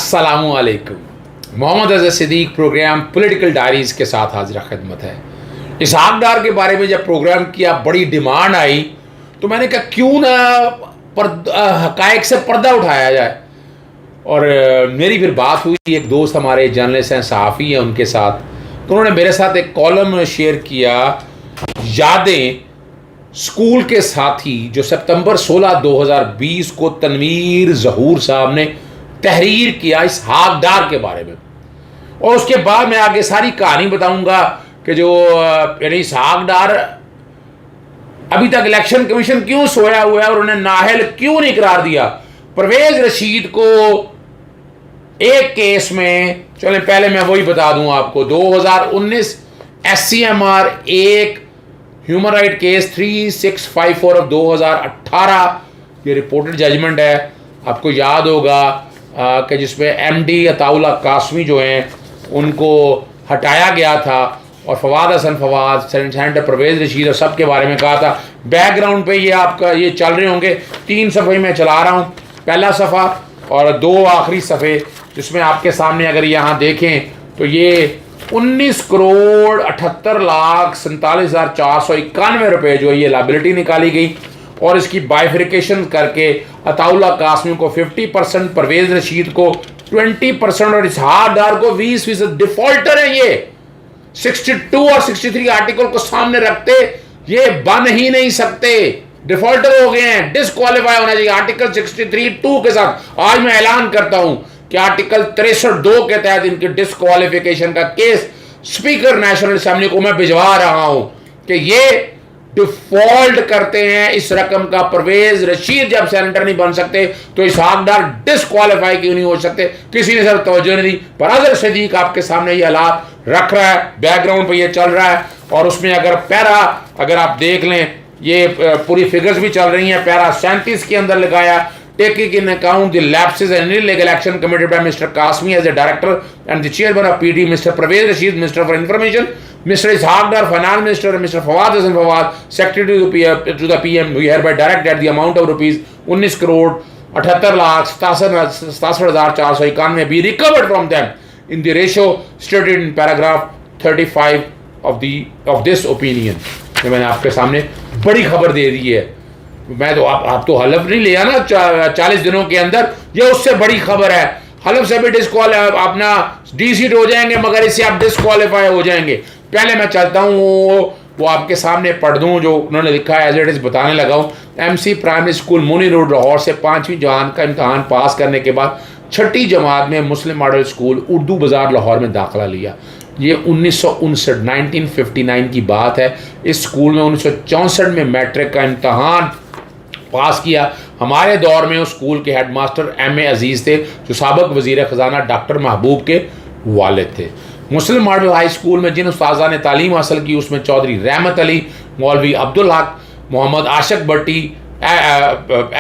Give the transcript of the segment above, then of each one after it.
अस्सलामुअलैकुम। Mohammad Azhar Siddique programme Political Diaries के साथ हाजिर खिदमत है। इसहाक डार के बारे में जब प्रोग्राम किया बड़ी डिमांड आई तो मैंने कहा क्यों ना हक़ाइक़ से पर्दा उठाया जाए। और मेरी फिर बात हुई, एक दोस्त हमारे जर्नलिस्ट हैं, सहाफ़ी हैं, उनके साथ, तो उन्होंने मेरे साथ एक कॉलम शेयर किया, यादें स्कूल के साथी, जो सितंबर 16 2020 को तनवीर ज़हूर साहब ने तहरीर किया इसहाक डार के बारे में। और उसके बाद मैं आगे सारी कहानी बताऊंगा कि जो इसहाक डार अभी तक इलेक्शन कमीशन क्यों सोया हुआ है और उन्हें नाअहल क्यों नहीं करार दिया। परवेज रशीद को एक केस में, चलें पहले मैं वही बता दूं आपको, 2019 SCMR 1 human right case 3654 of 2018, ये रिपोर्टेड जजमेंट है। आपको याद होगा कि जिसमें MD अताउल्ला कासमी जो हैं उनको हटाया गया था और फवाद हसन फवाद, सेनेटर परवेज रशीद और सब के बारे में कहा था। बैकग्राउंड पे ये आपका ये चल रहे होंगे, 3 सफ़े में चला रहा हूँ, पहला सफ़ा और 2 आखिरी सफ़े, जिसमें आपके सामने अगर यहाँ देखें तो ये 19,78,47,491 रुपये जो ये लाइबिलिटी निकाली गई और इसकी बाइफिकेशन करके अताउल्ला कासमी को 50%, परवेज रशीद को 20% और इसहाक डार को 20%। डिफॉल्टर है ये। 62 और 63 आर्टिकल को सामने रखते ये बन ही नहीं सकते, डिफॉल्टर हो गए हैं, डिसक्वालीफाई होना चाहिए आर्टिकल 63(2) के साथ। आज मैं ऐलान करता हूं कि आर्टिकल 63(2) के तहत इनके डिसक्वालिफिकेशन का केस स्पीकर नेशनल असेंबली को मैं भिजवा रहा हूं कि ये डिफॉल्ट करते हैं इस रकम का। परवेज रशीद जब सेनेटर नहीं बन सकते तो इसहाक डार डिसक्वालीफाई क्यों नहीं हो सकते? किसी ने सर तवज्जो नहीं दी। पर अज़हर सिद्दीक आपके सामने ये हालात रख रहा है, बैकग्राउंड पे ये चल रहा है। और उसमें अगर पैरा अगर आप देख लें, ये पूरी फिगर्स भी चल रही हैं। पैरा 37 के अंदर लगाया, taking in account the lapses and illegal action committed by Mr. Kasmi as a director and the chairman of PD, Mr. Pervez Rashid, Minister for Information, Mr. Ishaq Dar, Finance Minister, and Mr. Fawad Hassan Fawad, Secretary to the PM, we hereby direct that the amount of rupees 19 crore 78,67,491 be recovered from them in the ratio stated in paragraph 35 of this opinion। ये मैंने आपके सामने बड़ी खबर दे दी है। मैं तो आप तो हलफ नहीं लिया ना 40 दिनों के अंदर, ये उससे बड़ी खबर है। हलफ से भी अपना डीसीट हो जाएंगे, मगर इससे आप डिस्क्वालीफाई हो जाएंगे। पहले मैं चलता हूँ वो आपके सामने पढ़ दूँ जो उन्होंने लिखा है, एज इट इज़ बताने लगा हूँ। MC प्राइमरी स्कूल मुनी रोड लाहौर से 5वीं जमात का इम्तहान पास करने के बाद 6ठी जमात में मुस्लिम मॉडल स्कूल उर्दू बाज़ार लाहौर में दाखिला लिया। ये 1959 की बात है। इस स्कूल में 1964 में मैट्रिक का इम्तहान पास किया। हमारे दौर में उस स्कूल के हेडमास्टर MA अजीज़ थे, जो साबिक़ वज़ीर ख़जाना डॉक्टर महबूब के वालिद थे। मुस्लिम मॉडल हाई स्कूल में जिन उस्ताज़ा ने तालीम हासिल की उसमें चौधरी रहमत अली, मौलवी अब्दुल हक, मोहम्मद आशिक भट्टी,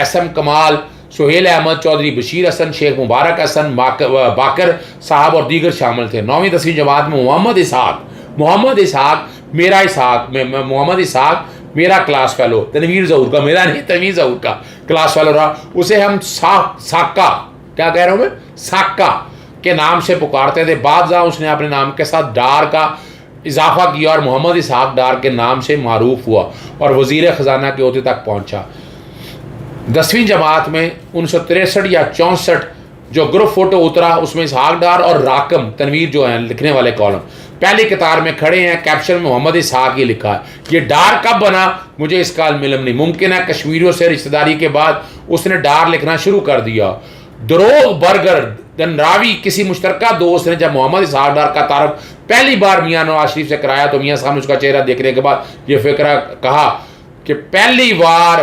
SM कमाल, सुहेल अहमद चौधरी, बशीर हसन, शेख मुबारक हसन, बाकर साहब और दीगर शामिल थे। 9वीं 10वीं जमात में मोहम्मद इसहाक मेरा क्लास फेलो, तनवीर ज़हूर का, मेरा नहीं तनवीर ज़हूर का क्लास फेलो रहा। उसे हम साका, क्या कह रहा हूँ मैं, साका के नाम से पुकारते थे। बाद उसने अपने नाम के साथ डार का इजाफा किया और मोहम्मद इसहाक डार के नाम से मारूफ हुआ और वज़ीर ख़जाना के ओहदे तक पहुँचा। 10वीं जमात में 1963 या 64 जो ग्रुप फोटो उतरा उसमें इसहाक डार और राकम तनवीर जो हैं लिखने वाले कॉलम पहली कतार में खड़े हैं। कैप्शन में मोहम्मद इसहाक ही लिखा है। ये डार कब बना मुझे इसका इल्म नहीं। मुमकिन है कश्मीरियों से रिश्तेदारी के बाद उसने डार लिखना शुरू कर दिया। दरोग बर्गर दनरावी किसी मुश्तरका दोस्त ने जब मोहम्मद इसहाक डार का तारुफ पहली बार मियाँ नवाज शरीफ से कराया तो मियाँ साहब ने उसका चेहरा देखने के बाद ये फिक्रा कहा कि पहली बार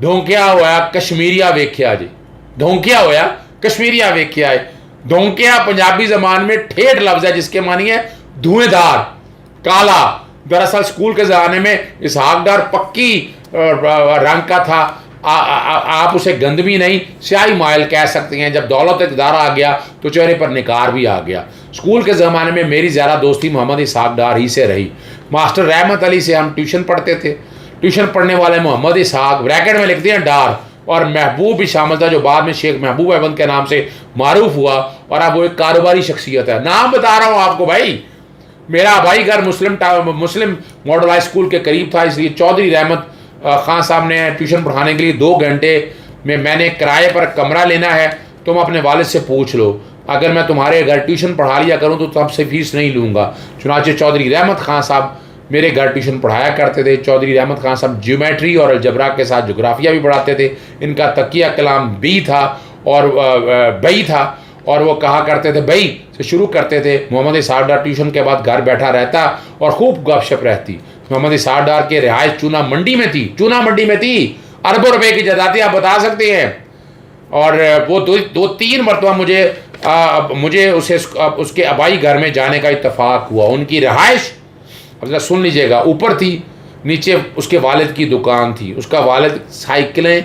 धोंकिया होया कश्मीरिया वेख्या जी, धोंकिया होया कश्मीरिया वेख्या है। धोंकिया पंजाबी जबान में ठेठ लफ्ज है जिसके मानी है धुएंधार, काला। दरअसल स्कूल के ज़माने में इसहाक डार पक्की रंग का था। आप उसे गंदमी नहीं स्याही माइल कह सकते हैं। जब दौलत इक़्तिदार आ गया तो चेहरे पर निकार भी आ गया। स्कूल के ज़माने में मेरी ज़्यादा दोस्ती मोहम्मद इसहाक डार ही से रही। मास्टर रहमत अली से हम ट्यूशन पढ़ते थे। ट्यूशन पढ़ने वाले मोहम्मद इसहाक ब्रैकेट में लिखते हैं डार, और महबूब भी शामिल था, जो बाद में शेख महबूब अहमद के नाम से मारूफ हुआ, और अब वो एक कारोबारी शख्सियत है। नाम बता रहा हूँ आपको भाई। मेरा भाई घर मुस्लिम मॉडल हाई स्कूल के करीब था, इसलिए चौधरी रहमत खान साहब ने ट्यूशन पढ़ाने के लिए 2 घंटे में मैंने किराए पर कमरा लेना है, तुम अपने वालिद से पूछ लो, अगर मैं तुम्हारे घर ट्यूशन पढ़ा लिया करूँ तो तुमसे फीस नहीं लूँगा। चुनाचे चौधरी रहमत खान साहब मेरे घर ट्यूशन पढ़ाया करते थे। चौधरी रहमत खान साहब ज्योमेट्री और अलजबरा के साथ जोग्राफिया भी पढ़ाते थे। इनका तकिया कलाम बी था और बई था, और वो कहा करते थे, बई से शुरू करते थे। मोहम्मद इसहाक डार ट्यूशन के बाद घर बैठा रहता और खूब गपशप रहती। मोहम्मद इसहाक डार के रिहाइश चूना मंडी में थी, चूना मंडी में थी। अरबों रुपए की जायदाद आप बता सकते हैं। और वो 2-3 मरतबा मुझे उसके आबाई घर में जाने का इत्तेफाक हुआ। उनकी रिहाइश, अब सुन लीजिएगा, ऊपर थी, नीचे उसके वालिद की दुकान थी। उसका वालिद साइकिलें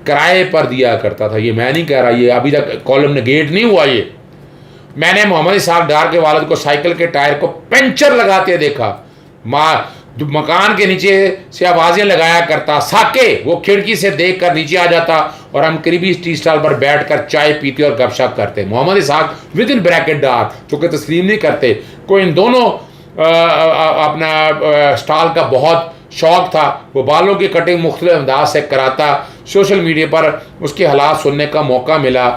किराए पर दिया करता था। ये मैं नहीं कह रहा, ये अभी तक कॉलम नेगेट नहीं हुआ। ये मैंने मोहम्मद इसहाक डार के वालिद को साइकिल के टायर को पंचर लगाते देखा। मकान के नीचे से आवाज़ें लगाया करता, साके वो खिड़की से देख कर नीचे आ जाता और हम करीबी टी स्टॉल पर बैठ कर चाय पीते और गपशप करते। मोहम्मद इसहाक विद इन ब्रैकेट डार, चूँकि तस्लीम नहीं करते, को इन दोनों अपना स्टॉल का बहुत शौक़ था। वो बालों की कटिंग मुख्तलिफ अंदाज से कराता। सोशल मीडिया पर उसके हालात सुनने का मौका मिला।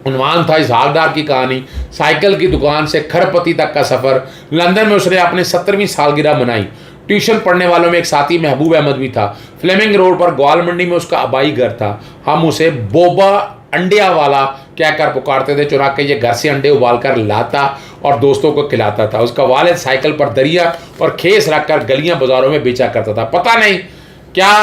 उन्वान था इसहाक डार की कहानी, साइकिल की दुकान से खरपति तक का सफ़र। लंदन में उसने अपनी 70वीं सालगिरह मनाई। ट्यूशन पढ़ने वालों में एक साथी महबूब अहमद भी था। फ्लेमिंग रोड पर ग्वाल मंडी में उसका आबाई घर था। हम उसे बोबा अंडिया वाला कहकर पुकारते थे, चुरा के ये घर से अंडे उबाल कर लाता और दोस्तों को खिलाता था। उसका वालिद साइकिल पर दरिया और खेस रखकर गलियां बाजारों में बेचा करता था। पता नहीं क्या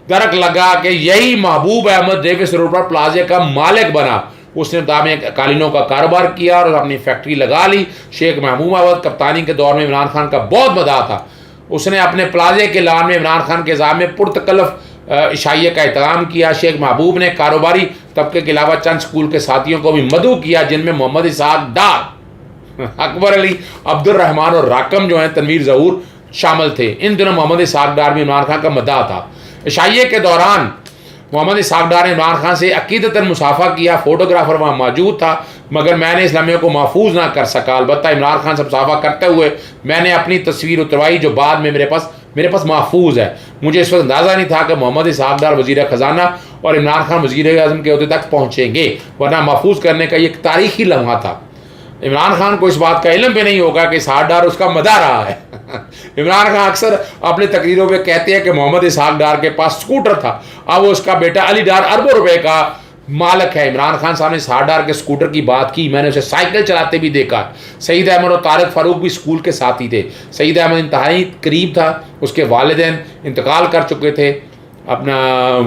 दरक लगा कि यही महबूब अहमद डेविस रोड पर प्लाजे का मालिक बना। उसने दामे कालीनों का कारोबार किया और अपनी फैक्ट्री लगा ली। शेख महबूब अहमद कप्तानी के दौर में इमरान खान का बहुत मदाह था। उसने अपने प्लाजे के लान में इमरान खान के निज़ाम में पुरतकल्लफ इशाइये का एहतराम किया। शेख महबूब ने कारोबारी तबके के अलावा चंद स्कूल के साथियों को भी मदऊ किया, जिनमें मोहम्मद इसहाक डार, अकबर अली, अब्दुल रहमान और राकम जो हैं तनवीर ज़हूर शामिल थे। इन दिनों मोहम्मद इसहाक डार में इमरान खान का मदाह था। इशाइये के दौरान मोहम्मद इसहाक डार ने इमरान खान से अकीदतन मुसाफा किया। फोटोग्राफर वहाँ मौजूद था, मगर मैंने इस लम्हे को महफूज ना कर सका। अलबत्ता इमरान खान से मुसाफा करते हुए मैंने अपनी तस्वीर उतरवाई, जो बाद में मेरे पास महफूज है। मुझे इस वक्त अंदाज़ा नहीं था कि मोहम्मद इसहाक डार वज़ीर ख़जाना और इमरान खान वज़ीर आज़म के अहदे तक पहुँचेंगे, वरना महफूज करने का एक तारीखी लम्हा था। इमरान खान को इस बात का इल्म भी नहीं होगा कि इसहाक डार उसका मदा रहा है। इमरान खान अक्सर अपने तकरीरों में कहते हैं कि मोहम्मद इसहाक डार के पास स्कूटर था, अब उसका बेटा अली डार अरबों रुपए का मालिक है। इमरान खान साहब ने इसहाक डार के स्कूटर की बात की, मैंने उसे साइकिल चलाते भी देखा। सईद अहमद और तारिक फ़ारूक भी स्कूल के साथी थे। सईद अहमद इंतहाई करीब था, उसके वालिदैन इंतकाल कर चुके थे। अपना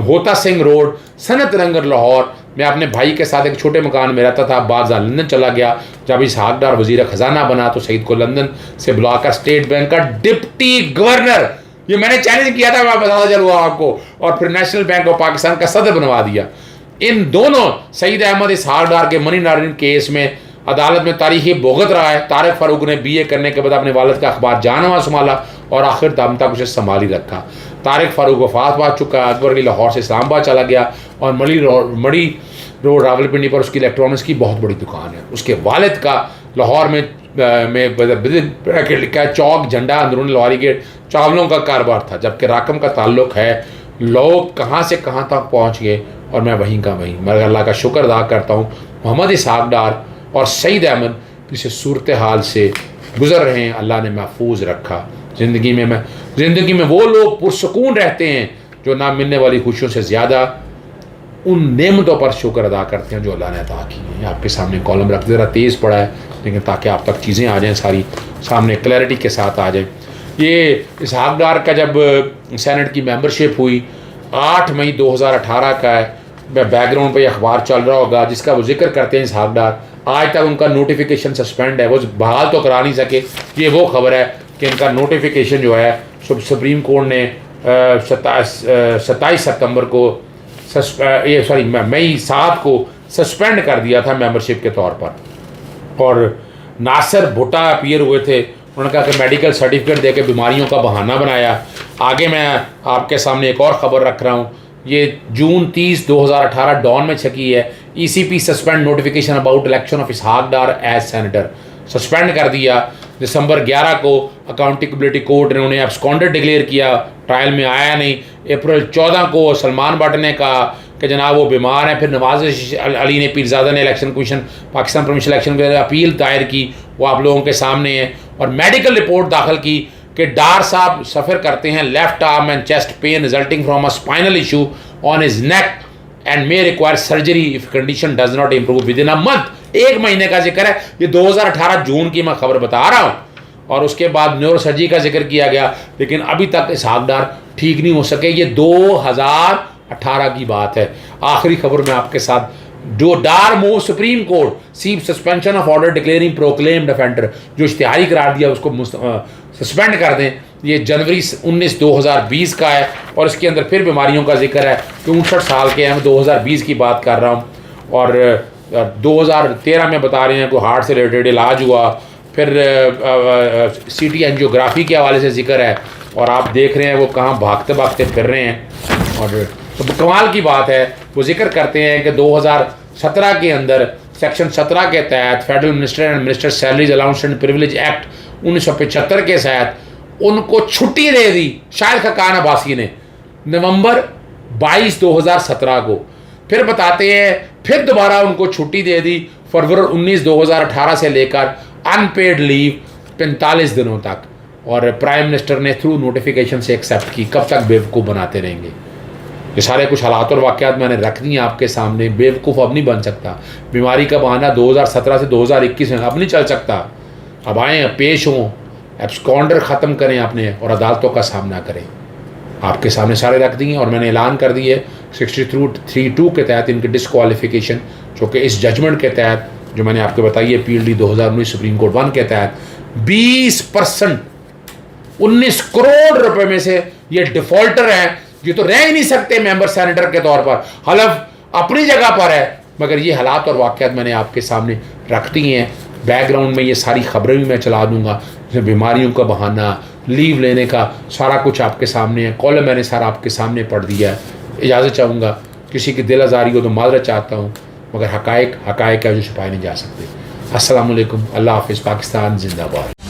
होता सिंह रोड, सनत नगर, लाहौर मैं अपने भाई के साथ एक छोटे मकान में रहता था। बाद लंदन चला गया। जब इसहाक डार वज़ीर ख़जाना बना तो सईद को लंदन से बुलाकर स्टेट बैंक का डिप्टी गवर्नर, ये मैंने चैलेंज किया था, मैं बताता चलूँगा आपको, और फिर नेशनल बैंक ऑफ पाकिस्तान का सदर बनवा दिया। इन दोनों सईद अहमद इसहाक डार के मनी लॉन्ड्रिंग केस में अदालत में तारीखी भुगत रहा है। तारिक फ़ारूक ने BA करने के बाद अपने वालिद का अखबार जानवा संभाला और आखिर दम तक उसे संभाल ही रखा। तारिक फ़ारूक वफात पा चुका। अकबर अली लाहौर से इस्लामाबाद चला गया और मड़ी रोड रावलपिंडी पर उसकी इलेक्ट्रॉनिक्स की बहुत बड़ी दुकान है। उसके वालिद का लाहौर में लिखा है चौक झंडा अंदरून लाहौरी गेट चावलों का कारोबार था, जबकि राकम का ताल्लुक है। लोग कहाँ से कहाँ तक पहुँच गए और मैं वहीं का वहीं। मैं अल्लाह का शुक्र अदा करता हूँ मोहम्मद इसहाक डार और सईद अहमद इस सूरत हाल से गुज़र रहे हैं, अल्लाह ने महफूज रखा। ज़िंदगी में वो लोग पुरसकून रहते हैं जो ना मिलने वाली खुशियों से ज़्यादा उन नेमतों पर शुक्र अदा करते हैं जो अल्लाह ने अता की है। आपके सामने कॉलम रख ज़रा तेज़ पड़ा है, लेकिन ताकि आप तक चीज़ें आ जाएँ, सारी सामने क्लैरिटी के साथ आ जाएँ। ये इसहाक डार का जब सेनेट की मेंबरशिप हुई 8 मई 2018 का है। बैकग्राउंड पे अखबार चल रहा होगा जिसका वो जिक्र करते हैं इसहाक डार। आज तक उनका नोटिफिकेशन सस्पेंड है, वो बहाल तो करा नहीं सके। ये वो खबर है कि इनका नोटिफिकेशन जो है सुप्रीम कोर्ट ने 27 सितंबर को मई 7 को सस्पेंड कर दिया था मेंबरशिप के तौर पर। और नासिर भुट्टा अपीयर हुए थे, उन्होंने कहा कि मेडिकल सर्टिफिकेट दे के बीमारियों का बहाना बनाया। आगे मैं आपके सामने एक और ख़बर रख रहा हूँ। ये जून 30 2018 डॉन में छकी है। ECP suspend notification about election of Ishaq Dar as senator, suspend कर दिया। दिसंबर 11 को अकाउंटेबिलिटी कोर्ट ने उन्हें एब्सकॉन्डेड डिक्लेयर किया, ट्रायल में आया नहीं। अप्रैल 14 को सलमान भट्ट ने कहा कि जनाब वो बीमार हैं। फिर नवाज अली ने पीरजादा ने election commission Pakistan permission election के अपील दायर की, वो आप लोगों के सामने है, और मेडिकल रिपोर्ट दाखिल की कि डार साहब सफ़र करते हैं left arm and chest pain resulting from a spinal issue on his neck and may require surgery if condition does not improve with in a month. 1 महीने का जिक्र है, ये 2018 जून की मैं खबर बता रहा हूँ। और उसके बाद न्यूरोसर्जरी का जिक्र किया गया, लेकिन अभी तक इसहाक डार ठीक नहीं हो सके। ये 2018 की बात है। आखिरी खबर में आपके साथ, जो डार मूव सुप्रीम कोर्ट सीव suspension of order declaring proclaimed offender, जो इश्तिहारी करार दिया उसको सस्पेंड कर दें। ये जनवरी 19 2020 का है, और इसके अंदर फिर बीमारियों का जिक्र है। 64 साल के हैं, मैं 2020 की बात कर रहा हूँ। और 2013 में बता रहे हैं कोई हार्ट से रिलेटेड इलाज हुआ। फिर CT एंजियोग्राफी के हवाले से जिक्र है, और आप देख रहे हैं वो कहाँ भागते भागते फिर रहे हैं। और तो कमाल की बात है, वो जिक्र करते हैं कि 2017 के अंदर सेक्शन 17 के तहत federal minister and minister salaries allowance and privilege act 1975 के तहत उनको छुट्टी दे दी शाहिद खकान अब्बासी ने नवंबर 22 2017 को। फिर बताते हैं फिर दोबारा उनको छुट्टी दे दी फरवरी 19 2018 से लेकर अनपेड लीव 45 दिनों तक, और प्राइम मिनिस्टर ने थ्रू नोटिफिकेशन से एक्सेप्ट की। कब तक बेवकूफ़ बनाते रहेंगे? ये सारे कुछ हालात और वाक़यात मैंने रख दिए आपके सामने। बेवकूफ़ अब नहीं बन सकता। बीमारी का बहाना 2017 से 2021 में अब नहीं चल सकता। अब आएँ, पेश हों, एब्सकॉन्डर ख़त्म करें अपने, और अदालतों का सामना करें। आपके सामने सारे रख दिए, और मैंने ऐलान कर दिए 63(2) के तहत इनकी डिसक्वालिफिकेशन, जो कि इस जजमेंट के तहत जो मैंने आपको बताई है PLD 2019 सुप्रीम कोर्ट 1 के तहत 20% 19 करोड़ रुपए में से ये डिफॉल्टर हैं। ये तो रह ही नहीं सकते मेंबर सेनेटर के तौर पर। हलफ अपनी जगह पर है, मगर ये हालात और वाक़यात मैंने आपके सामने रख दिए हैं। बैकग्राउंड में ये सारी खबरें भी मैं चला दूंगा, जैसे बीमारियों का बहाना, लीव लेने का, सारा कुछ आपके सामने है। कॉलम मैंने सारा आपके सामने पढ़ दिया है। इजाज़त चाहूँगा, किसी की दिल आज़ारी हो तो माजरत चाहता हूँ, मगर हकायक है जो छुपाए नहीं जा सकते। अस्सलाम वालेकुम, अल्लाह हाफ़िज़, पाकिस्तान जिंदाबाद।